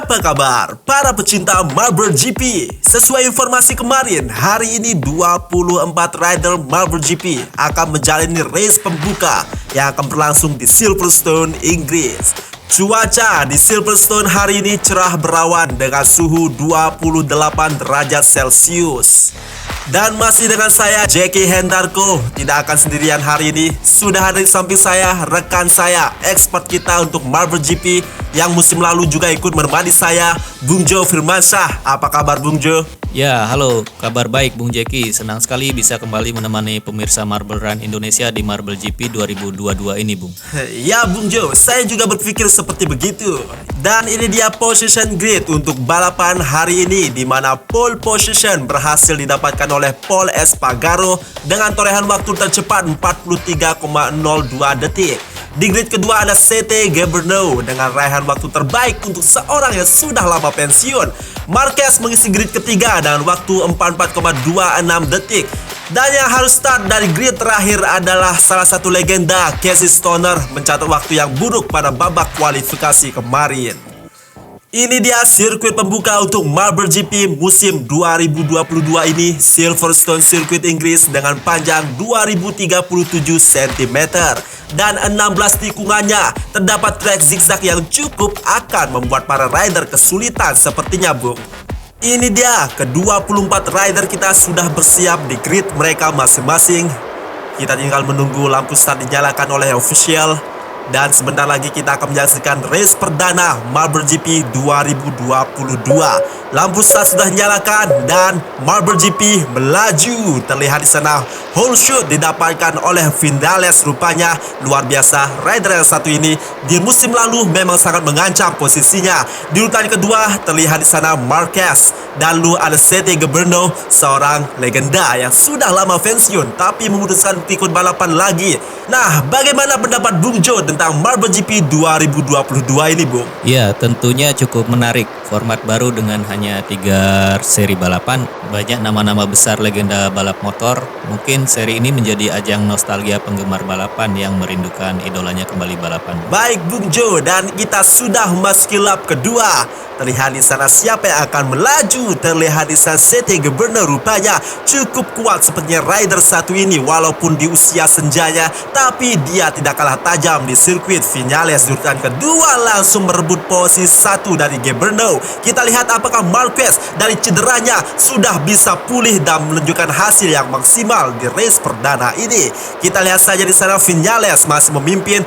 Apa kabar para pecinta Marble GP? Sesuai informasi kemarin, hari ini 24 rider Marble GP akan menjalani race pembuka yang akan berlangsung di Silverstone, Inggris. Cuaca di Silverstone hari ini cerah berawan dengan suhu 28 derajat Celcius. Dan masih dengan saya, Jackie Hendarko. Tidak akan sendirian hari ini. Sudah ada di samping saya, rekan saya, expert kita untuk Marble GP yang musim lalu juga ikut menemani saya, Bung Jo Firmansyah. Apa kabar Bung Jo? Ya, halo. Kabar baik Bung Jeki. Senang sekali bisa kembali menemani pemirsa Marble Run Indonesia di Marble GP 2022 ini, Bung. Ya Bung Jo, saya juga berpikir seperti begitu. Dan ini dia position grid untuk balapan hari ini, di mana pole position berhasil didapatkan oleh Pol Espargaro dengan torehan waktu tercepat 43,02 detik. Di grid kedua ada CT Geberno dengan raihan waktu terbaik untuk seorang yang sudah lama pensiun. Marquez mengisi grid ketiga dengan waktu 44,26 detik. Dan yang harus start dari grid terakhir adalah salah satu legenda, Casey Stoner, mencatat waktu yang buruk pada babak kualifikasi kemarin. Ini dia sirkuit pembuka untuk Marble GP musim 2022 ini, Silverstone Circuit Inggris dengan panjang 2037 cm dan 16 tikungannya. Terdapat track zigzag yang cukup akan membuat para rider kesulitan sepertinya, Bung. Ini dia, ke-24 rider kita sudah bersiap di grid mereka masing-masing. Kita tinggal menunggu lampu start dinyalakan oleh official. Dan sebentar lagi kita akan menyaksikan race perdana Marble GP 2022. Lampu start sudah dinyalakan dan Marble GP melaju. Terlihat di sana whole shoot didapatkan oleh Viñales. Rupanya luar biasa, rider yang satu ini di musim lalu memang sangat mengancam posisinya. Di urutan kedua terlihat di sana Marquez. Dan lalu ada CT Geberno, seorang legenda yang sudah lama pensiun tapi memutuskan ikut balapan lagi. Nah, bagaimana pendapat Bung Jo tentang Marble GP 2022 ini, Bung? Ya, tentunya cukup menarik. Format baru dengan hanya 3 seri balapan. Banyak nama-nama besar legenda balap motor. Mungkin seri ini menjadi ajang nostalgia penggemar balapan yang merindukan idolanya kembali balapan. Baik Bung Jo, dan kita sudah memasuki lap kedua. Terlihat di sana siapa yang akan melaju. Terlihat di sana CT Geberno, rupanya cukup kuat sepertinya rider satu ini. Walaupun di usia senjanya, tapi dia tidak kalah tajam di sirkuit. Viñales di urutan kedua langsung merebut posisi 1 dari Geberno. Kita lihat apakah Marquez dari cederanya sudah bisa pulih dan menunjukkan hasil yang maksimal di race perdana ini. Kita lihat saja di sana Viñales masih memimpin.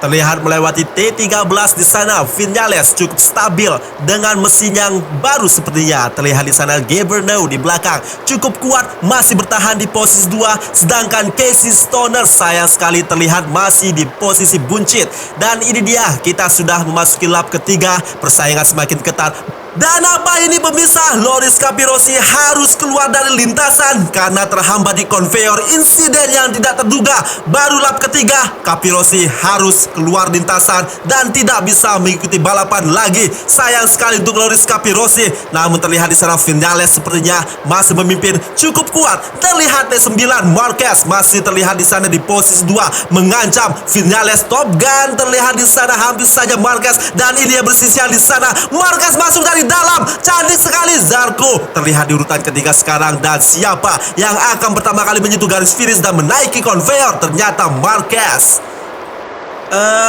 Terlihat melewati T13 di sana. Viñales cukup stabil dengan mesin yang baru sepertinya. Terlihat di sana Geberno di belakang cukup kuat, masih bertahan di posisi 2. Sedangkan Casey Stoner sayang sekali terlihat masih di posisi buncit. Dan ini dia, kita sudah memasuki lap ketiga. Persaingan semakin ketat. Dan apa ini pemirsa? Loris Capirossi harus keluar dari lintasan karena terhambat di konveyor. Insiden yang tidak terduga. Baru lap ketiga, Capirossi harus keluar lintasan dan tidak bisa mengikuti balapan lagi. Sayang sekali untuk Loris Capirossi. Namun terlihat di sana Viñales sepertinya masih memimpin cukup kuat. Terlihat T9 Marquez masih terlihat di sana di posisi 2 mengancam. Viñales Top Gun terlihat di sana hampir saja Marquez, dan ini yang bersisian di sana. Marquez masuk dari dalam, cantik sekali. Zarco terlihat di urutan ketiga sekarang. Dan siapa yang akan pertama kali menyentuh garis finish dan menaiki konveyor? Ternyata Marquez.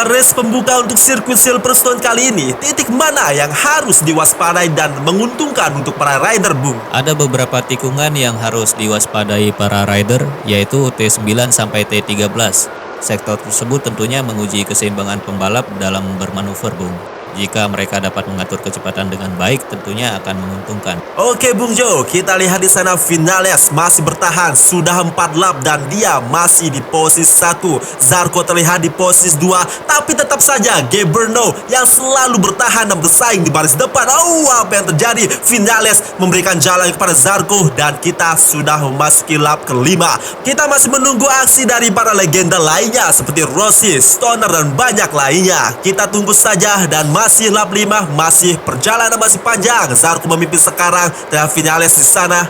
Race pembuka untuk sirkuit Silverstone kali ini, titik mana yang harus diwaspadai dan menguntungkan untuk para rider, Bung? Ada beberapa tikungan yang harus diwaspadai para rider, yaitu T9 sampai T13. Sektor tersebut tentunya menguji keseimbangan pembalap dalam bermanuver, Bung. Jika mereka dapat mengatur kecepatan dengan baik, tentunya akan menguntungkan. Oke Bung Jo, kita lihat di sana Viñales masih bertahan sudah 4 lap dan dia masih di posisi 1. Zarco terlihat di posisi 2, tapi tetap saja Geberno yang selalu bertahan dan bersaing di baris depan. Apa yang terjadi? Viñales memberikan jalan kepada Zarco dan kita sudah memasuki lap kelima. Kita masih menunggu aksi dari para legenda lainnya seperti Rossi, Stoner dan banyak lainnya. Kita tunggu saja. Dan masih lap 5, masih perjalanan masih panjang. Zarco memimpin sekarang dan Viñales di sana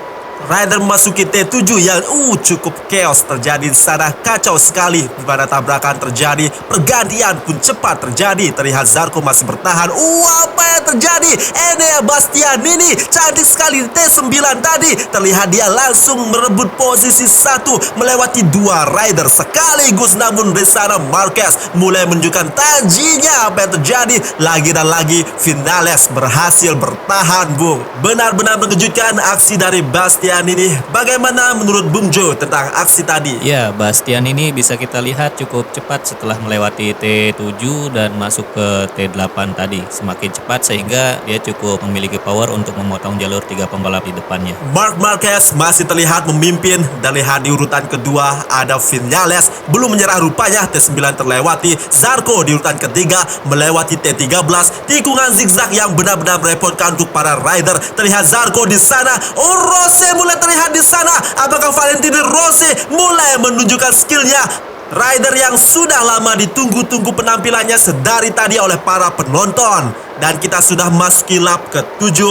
Rider memasuki T7 yang cukup chaos terjadi di sana, kacau sekali di mana tabrakan terjadi, pergantian pun cepat terjadi. Terlihat Zarko masih bertahan. Apa yang terjadi? Enea Bastianini cantik sekali di T9 tadi. Terlihat dia langsung merebut posisi 1 melewati 2 rider sekaligus, namun di sana Marquez mulai menunjukkan tajinya. Apa yang terjadi? Lagi dan lagi Vinales berhasil bertahan, Bung. Benar-benar mengejutkan aksi dari Bastian ini. Bagaimana menurut Bung Jo tentang aksi tadi? Ya, Bastian ini bisa kita lihat cukup cepat setelah melewati T7 dan masuk ke T8 tadi. Semakin cepat sehingga dia cukup memiliki power untuk memotong jalur 3 pembalap di depannya. Marc Marquez masih terlihat memimpin dan lihat di urutan kedua ada Vinales belum menyerah rupanya. T9 terlewati. Zarko di urutan ketiga melewati T13. Tikungan zigzag yang benar-benar merepotkan untuk para rider. Terlihat Zarko di sana. Rossi mulai terlihat di sana. Apakah Valentino Rossi mulai menunjukkan skillnya? Rider yang sudah lama ditunggu-tunggu penampilannya sedari tadi oleh para penonton. Dan kita sudah masuki lap ke-7.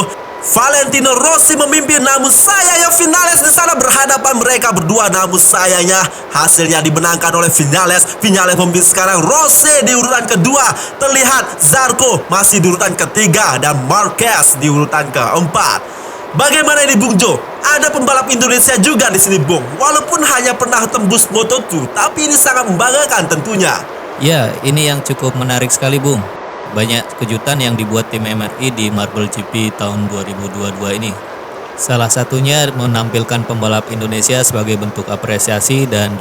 Valentino Rossi memimpin, namun sayangnya Vinales di sana berhadapan mereka berdua. Namun sayangnya hasilnya dimenangkan oleh Vinales. Vinales memimpin sekarang. Rossi di urutan kedua. Terlihat Zarko masih di urutan ketiga dan Marquez di urutan keempat. Bagaimana ini Bung Jo? Ada pembalap Indonesia juga di sini, Bung. Walaupun hanya pernah tembus Moto2, tapi ini sangat membanggakan tentunya. Ya, ini yang cukup menarik sekali, Bung. Banyak kejutan yang dibuat tim MRI di Marble GP tahun 2022 ini. Salah satunya menampilkan pembalap Indonesia sebagai bentuk apresiasi dan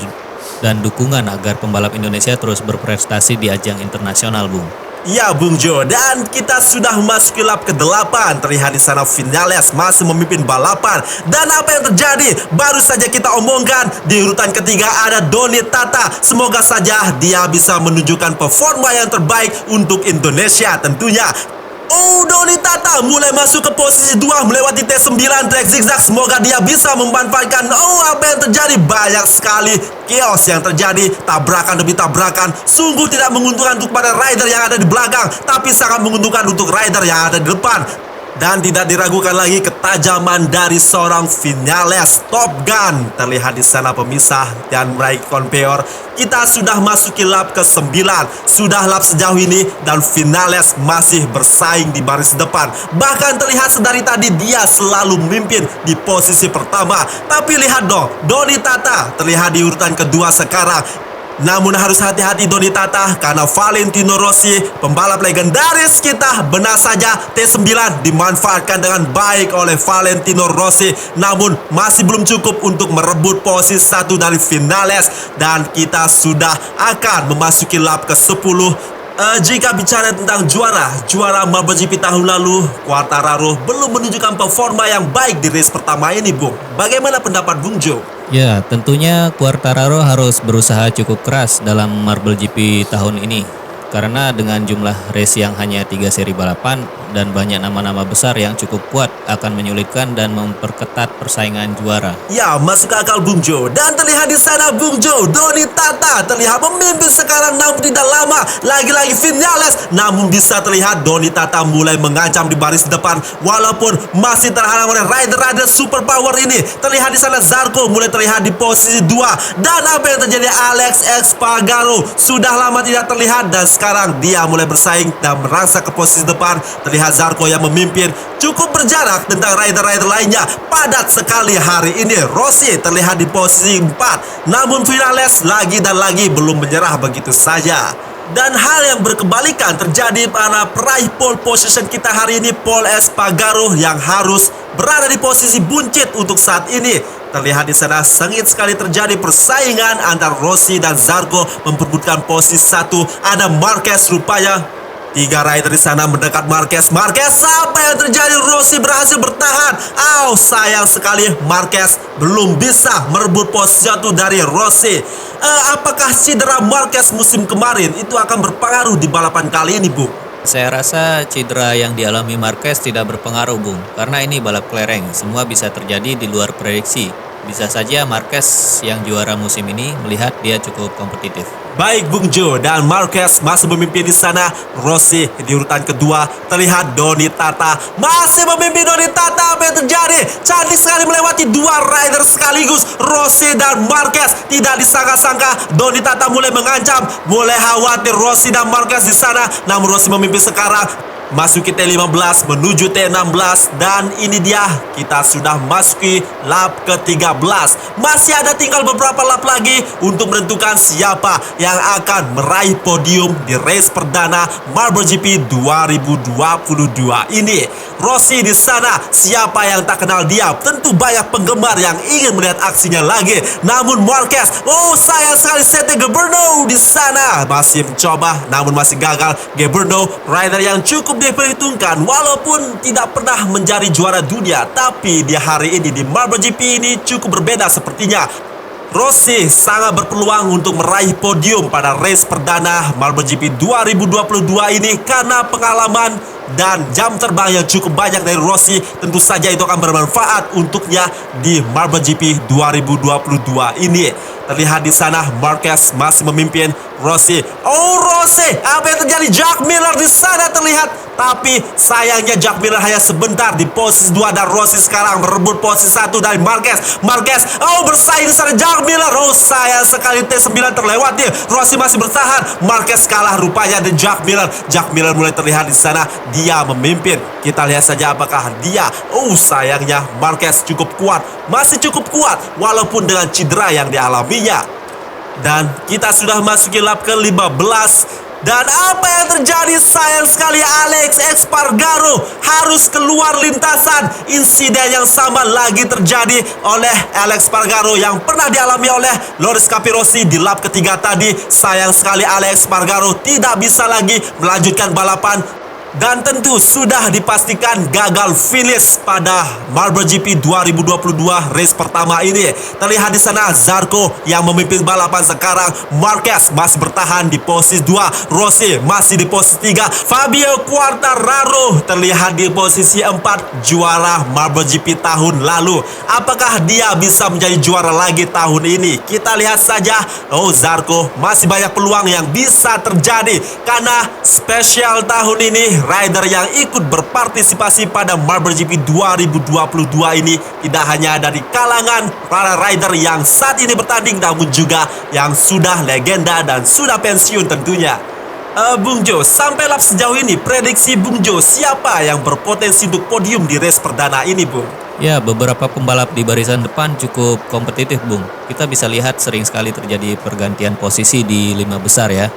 dukungan agar pembalap Indonesia terus berprestasi di ajang internasional, Bung. Ya Bung Jo, dan kita sudah memasuki lap ke-8. Terlihat di sana Vinales masih memimpin balapan. Dan apa yang terjadi? Baru saja kita omongkan, di urutan ketiga ada Doni Tata. Semoga saja dia bisa menunjukkan performa yang terbaik untuk Indonesia tentunya. Doni Tata mulai masuk ke posisi 2 melewati T9 track zigzag. Semoga dia bisa memanfaatkan. Apa yang terjadi? Banyak sekali chaos yang terjadi. Tabrakan demi tabrakan. Sungguh tidak menguntungkan untuk para rider yang ada di belakang, tapi sangat menguntungkan untuk rider yang ada di depan. Dan tidak diragukan lagi ketajaman dari seorang Vinales. Top Gun terlihat di sana pemisah dan meraih konveyor. Kita sudah masuki lap ke-9. Sudah lap sejauh ini dan Vinales masih bersaing di baris depan. Bahkan terlihat sedari tadi dia selalu memimpin di posisi pertama. Tapi lihat dong, Doni Tata terlihat di urutan kedua sekarang. Namun harus hati-hati Doni Tata karena Valentino Rossi, pembalap legendaris kita, benar saja T9 dimanfaatkan dengan baik oleh Valentino Rossi. Namun masih belum cukup untuk merebut posisi 1 dari Vinales. Dan kita sudah akan memasuki lap ke-10. Jika bicara tentang juara MotoGP tahun lalu, Quartararo belum menunjukkan performa yang baik di race pertama ini, Bung. Bagaimana pendapat Bung Jo? Ya, tentunya Quartararo harus berusaha cukup keras dalam Marble GP tahun ini. Karena dengan jumlah race yang hanya 3 seri balapan dan banyak nama-nama besar yang cukup kuat akan menyulitkan dan memperketat persaingan juara. Ya, masuk akal Bung Jo. Dan terlihat di sana Bung Jo, Doni Tata terlihat memimpin sekarang, namun tidak lama lagi-lagi Vinales. Namun bisa terlihat Doni Tata mulai mengancam di baris depan walaupun masih terhalang oleh rider-rider super power ini. Terlihat di sana Zarko mulai terlihat di posisi 2. Dan apa yang terjadi? Alex Espargaro sudah lama tidak terlihat dan sekarang dia mulai bersaing dan merangsak ke posisi depan. Terlihat Zarko yang memimpin cukup berjarak tentang rider-rider lainnya. Padat sekali hari ini. Rossi terlihat di posisi 4. Namun Vinales lagi dan lagi belum menyerah begitu saja. Dan hal yang berkebalikan terjadi pada peraih pole position kita hari ini, Pol Espargaro, yang harus berada di posisi buncit untuk saat ini. Terlihat di sana sengit sekali terjadi persaingan antara Rossi dan Zarko memperebutkan posisi 1. Ada Marquez rupanya. 3 rider di sana mendekat Marquez. Marquez, apa yang terjadi? Rossi berhasil bertahan. Sayang sekali Marquez belum bisa merebut posisi 1 dari Rossi. Apakah cedera Marquez musim kemarin itu akan berpengaruh di balapan kali ini, Bung? Saya rasa cedera yang dialami Marquez tidak berpengaruh, Bung. Karena ini balap kelereng, semua bisa terjadi di luar prediksi. Bisa saja Marquez yang juara musim ini melihat dia cukup kompetitif. Baik Bung Jo, dan Marquez masih memimpin di sana. Rossi di urutan kedua. Terlihat Doni Tata masih memimpin. Doni Tata, apa yang terjadi? Cantik sekali melewati dua rider sekaligus. Rossi dan Marquez. Tidak disangka-sangka Doni Tata mulai mengancam, mulai khawatir Rossi dan Marquez di sana. Namun Rossi memimpin sekarang. Masuki T15 menuju T16, dan ini dia kita sudah masuki lap ke-13. Masih ada tinggal beberapa lap lagi untuk menentukan siapa yang akan meraih podium di race perdana Marble GP 2022 ini. Rossi di sana, siapa yang tak kenal dia? Tentu banyak penggemar yang ingin melihat aksinya lagi. Namun Marquez, sayang sekali Sete Geberno di sana masih mencoba, namun masih gagal. Geberno, rider yang cukup diperhitungkan walaupun tidak pernah menjadi juara dunia, tapi di hari ini di Marble GP ini cukup berbeda sepertinya. Rossi sangat berpeluang untuk meraih podium pada race perdana Marble GP 2022 ini karena pengalaman dan jam terbang yang cukup banyak dari Rossi. Tentu saja itu akan bermanfaat untuknya di Marble GP 2022 ini. Terlihat di sana Marquez masih memimpin. Rossi, Rossi, apa yang terjadi? Jack Miller di sana terlihat, tapi sayangnya Jack Miller hanya sebentar di posisi 2, dan Rossi sekarang merebut posisi 1 dari Marquez. Bersaing di sana Jack Miller. Sayang sekali T9 terlewati. Rossi masih bertahan. Marquez kalah rupanya dan Jack Miller. Jack Miller mulai terlihat di sana, dia memimpin. Kita lihat saja apakah dia. Sayangnya Marquez cukup kuat, masih cukup kuat walaupun dengan cedera yang dialaminya. Dan kita sudah masuki lap ke-15. Dan apa yang terjadi? Sayang sekali Alex Espargaro harus keluar lintasan. Insiden yang sama lagi terjadi oleh Alex Espargaro yang pernah dialami oleh Loris Capirossi di lap ketiga tadi. Sayang sekali Alex Espargaro tidak bisa lagi melanjutkan balapan. Dan tentu sudah dipastikan gagal finish pada Marble GP 2022 race pertama ini. Terlihat di sana Zarco yang memimpin balapan sekarang. Marquez masih bertahan di posisi 2. Rossi masih di posisi 3. Fabio Quartararo terlihat di posisi 4, juara Marble GP tahun lalu. Apakah dia bisa menjadi juara lagi tahun ini? Kita lihat saja. Zarco masih banyak peluang yang bisa terjadi karena spesial tahun ini rider yang ikut berpartisipasi pada Marble GP 2022 ini tidak hanya dari kalangan para rider yang saat ini bertanding, namun juga yang sudah legenda dan sudah pensiun tentunya. Bung Jo, sampai lap sejauh ini prediksi Bung Jo, siapa yang berpotensi untuk podium di race perdana ini, Bung? Ya, beberapa pembalap di barisan depan cukup kompetitif, Bung. Kita bisa lihat sering sekali terjadi pergantian posisi di 5 besar ya.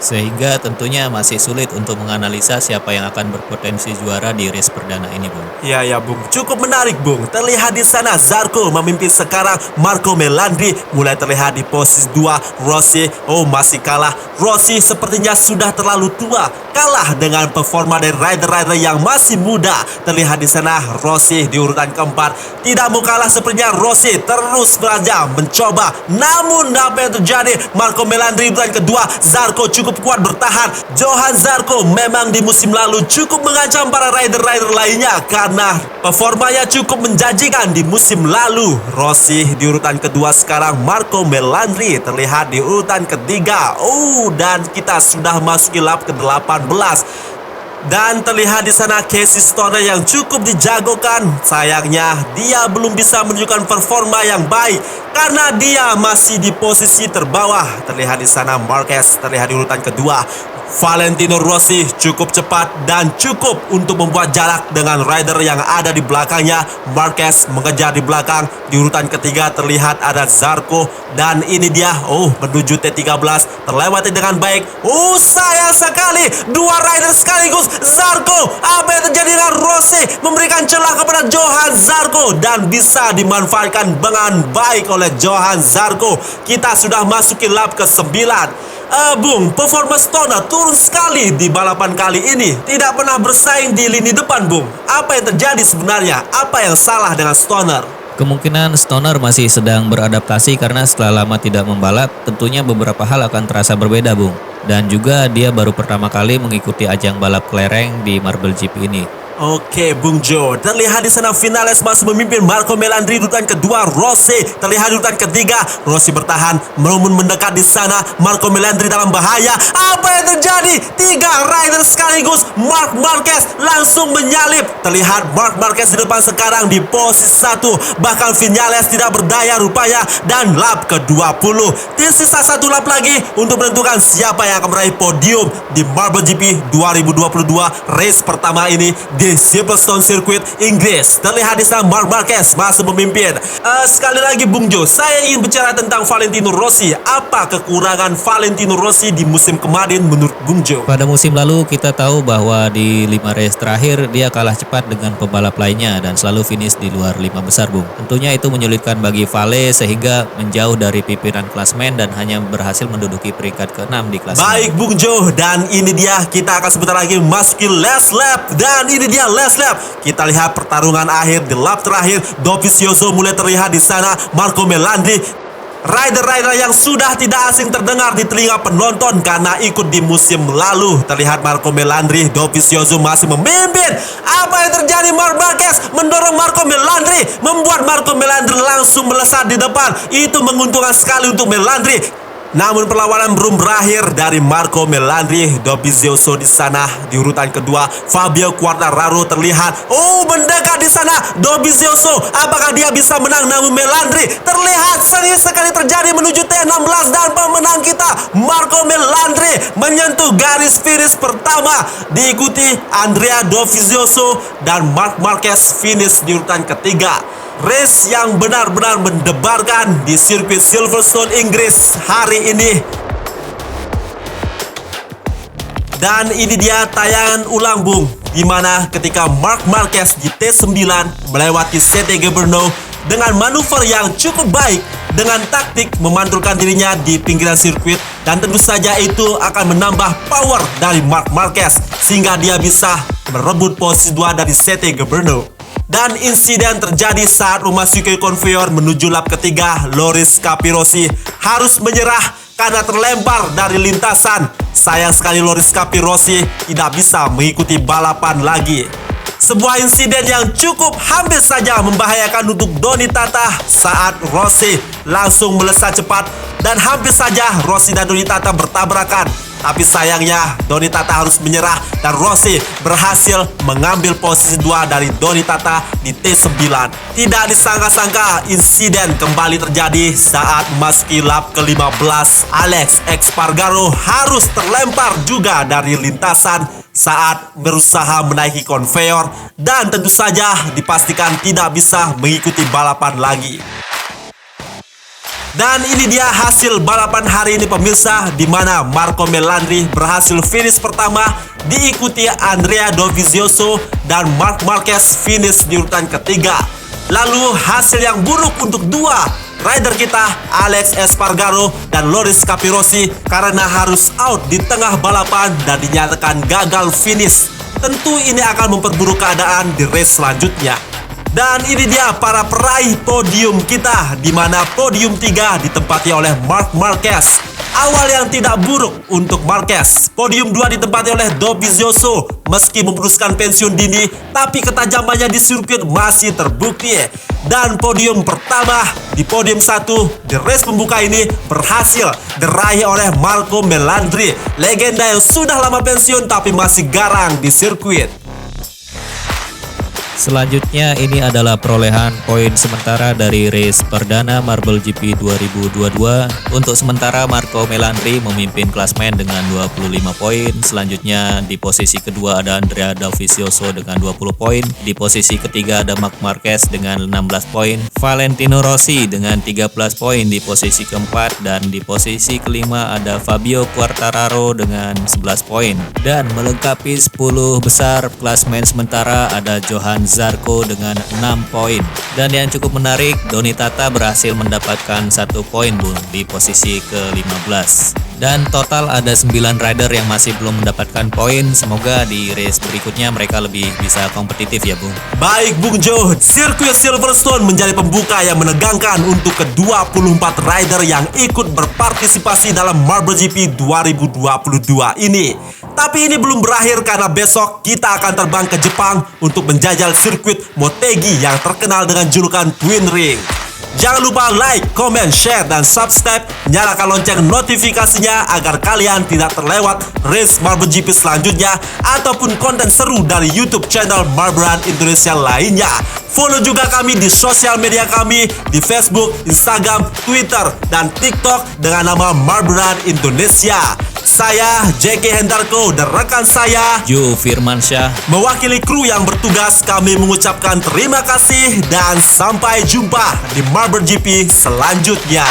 Sehingga tentunya masih sulit untuk menganalisa siapa yang akan berpotensi juara di race perdana ini, Bung. Ya Bung, cukup menarik Bung. Terlihat di sana Zarco memimpin sekarang. Marco Melandri mulai terlihat di posisi 2. Rossi, masih kalah. Rossi sepertinya sudah terlalu tua, kalah dengan performa dari rider-rider yang masih muda. Terlihat di sana Rossi di urutan keempat. Tidak mau kalah sepertinya Rossi, terus saja mencoba. Namun apa yang terjadi? Marco Melandri urutan kedua. Zarco cukup kuat bertahan. Johan Zarco memang di musim lalu cukup mengancam para rider-rider lainnya karena performanya cukup menjanjikan di musim lalu. Rossi di urutan kedua sekarang. Marco Melandri terlihat di urutan ketiga. Dan kita sudah masuki lap ke-18. Dan terlihat di sana Casey Stoner yang cukup dijagokan. Sayangnya dia belum bisa menunjukkan performa yang baik karena dia masih di posisi terbawah. Terlihat di sana Marquez terlihat di urutan kedua. Valentino Rossi cukup cepat dan cukup untuk membuat jarak dengan rider yang ada di belakangnya. Marquez mengejar di belakang. Di urutan ketiga terlihat ada Zarco. Dan ini dia, menuju T13. Terlewati dengan baik. Sayang sekali. Dua rider sekaligus. Zarco, apa yang terjadi dengan Rossi? Memberikan celah kepada Johan Zarco. Dan bisa dimanfaatkan dengan baik oleh Johan Zarco. Kita sudah masuki lap ke-9. Bung, performa Stoner turun sekali di balapan kali ini. Tidak pernah bersaing di lini depan, Bung. Apa yang terjadi sebenarnya? Apa yang salah dengan Stoner? Kemungkinan Stoner masih sedang beradaptasi karena setelah lama tidak membalap, tentunya beberapa hal akan terasa berbeda, Bung. Dan juga dia baru pertama kali mengikuti ajang balap kelereng di Marble GP ini. Oke, Bung Jo. Terlihat di sana Vinales masih memimpin Marco Melandri urutan kedua, Rossi terlihat di urutan ketiga. Rossi bertahan, namun mendekat di sana. Marco Melandri dalam bahaya. Apa yang terjadi? 3 rider sekaligus. Marc Marquez langsung menyalip. Terlihat Marc Marquez di depan sekarang di posisi 1. Bahkan Vinales tidak berdaya rupanya. Dan lap ke-20. Tersisa 1 lap lagi untuk menentukan siapa yang akan meraih podium di Marble GP 2022 race pertama ini di Silverstone Circuit Inggris. Terlihat di sana Marc Marquez masih memimpin. Sekali lagi Bung Jo, saya ingin bicara tentang Valentino Rossi. Apa kekurangan Valentino Rossi di musim kemarin menurut Bung Jo? Pada musim lalu kita tahu bahwa di 5 race terakhir dia kalah cepat dengan pembalap lainnya dan selalu finish di luar 5 besar, Bung. Tentunya itu menyulitkan bagi Vale sehingga menjauh dari pimpinan klasemen dan hanya berhasil menduduki peringkat ke-6 di klasemen. Baik Bung Jo, dan ini dia kita akan sebentar lagi masuki last lap. Dan ini dia last lap. Kita lihat pertarungan akhir di lap terakhir. Dovizioso mulai terlihat di sana. Marco Melandri, rider-rider yang sudah tidak asing terdengar di telinga penonton karena ikut di musim lalu. Terlihat Marco Melandri, Dovizioso masih memimpin. Apa yang terjadi? Marc Marquez mendorong Marco Melandri, membuat Marco Melandri langsung melesat di depan. Itu menguntungkan sekali untuk Melandri. Namun perlawanan belum berakhir dari Marco Melandri. Dovizioso di sana di urutan kedua. Fabio Quartararo terlihat mendekat di sana. Dovizioso, apakah dia bisa menang? Namun Melandri terlihat serius sekali terjadi menuju T16 dan pemenang kita Marco Melandri menyentuh garis finish pertama, diikuti Andrea Dovizioso dan Marc Marquez finish di urutan ketiga. Race yang benar-benar mendebarkan di sirkuit Silverstone Inggris hari ini. Dan ini dia tayangan ulang Bung, dimana ketika Marc Marquez di T9 melewati Setege Brno dengan manuver yang cukup baik, dengan taktik memantulkan dirinya di pinggiran sirkuit, dan tentu saja itu akan menambah power dari Marc Marquez sehingga dia bisa merebut posisi 2 dari Setege Brno. Dan insiden terjadi saat memasuki konvoy menuju lap ketiga. Loris Capirossi harus menyerah karena terlempar dari lintasan. Sayang sekali Loris Capirossi tidak bisa mengikuti balapan lagi. Sebuah insiden yang cukup hampir saja membahayakan untuk Doni Tata saat Rossi langsung melesat cepat dan hampir saja Rossi dan Doni Tata bertabrakan. Tapi sayangnya Doni Tata harus menyerah dan Rossi berhasil mengambil posisi 2 dari Doni Tata di T9. Tidak disangka-sangka insiden kembali terjadi saat memasuki lap ke-15. Alex Espargaro harus terlempar juga dari lintasan saat berusaha menaiki konveyor dan tentu saja dipastikan tidak bisa mengikuti balapan lagi. Dan ini dia hasil balapan hari ini pemirsa, di mana Marco Melandri berhasil finish pertama, diikuti Andrea Dovizioso dan Marc Marquez finish di urutan ketiga. Lalu hasil yang buruk untuk dua rider kita, Alex Espargaro dan Loris Capirossi, karena harus out di tengah balapan dan dinyatakan gagal finish. Tentu ini akan memperburuk keadaan di race selanjutnya. Dan ini dia para peraih podium kita, di mana podium 3 ditempati oleh Marc Marquez. Awal yang tidak buruk untuk Marquez. Podium 2 ditempati oleh Dovizioso. Meski memutuskan pensiun dini, tapi ketajamannya di sirkuit masih terbukti. Dan podium pertama di podium 1 di race pembuka ini berhasil diraih oleh Marco Melandri, legenda yang sudah lama pensiun tapi masih garang di sirkuit. Selanjutnya ini adalah perolehan poin sementara dari race perdana Marble GP 2022. Untuk sementara Marco Melandri memimpin klasmen dengan 25 poin. Selanjutnya di posisi kedua ada Andrea Dovizioso dengan 20 poin. Di posisi ketiga ada Marc Marquez dengan 16 poin. Valentino Rossi dengan 13 poin di posisi keempat. Dan di posisi kelima ada Fabio Quartararo dengan 11 poin. Dan melengkapi 10 besar klasmen sementara ada Johan Zarco dengan 6 poin. Dan yang cukup menarik, Doni Tata berhasil mendapatkan 1 poin Bung di posisi ke-15. Dan total ada 9 rider yang masih belum mendapatkan poin. Semoga di race berikutnya mereka lebih bisa kompetitif ya Bung. Baik Bung Jo, sirkuit Silverstone menjadi pembuka yang menegangkan untuk ke-24 rider yang ikut berpartisipasi dalam Marble GP 2022 ini. Tapi ini belum berakhir karena besok kita akan terbang ke Jepang untuk menjajal sirkuit Motegi yang terkenal dengan julukan Twin Ring. Jangan lupa like, comment, share, dan subscribe. Nyalakan lonceng notifikasinya agar kalian tidak terlewat race Marble GP selanjutnya ataupun konten seru dari YouTube channel Marberan Indonesia lainnya. Follow juga kami di sosial media kami di Facebook, Instagram, Twitter, dan TikTok dengan nama Marberan Indonesia. Saya J.K. Hendarko dan rekan saya Joe Firmansyah. mewakili kru yang bertugas, kami mengucapkan terima kasih dan sampai jumpa di Marble GP selanjutnya.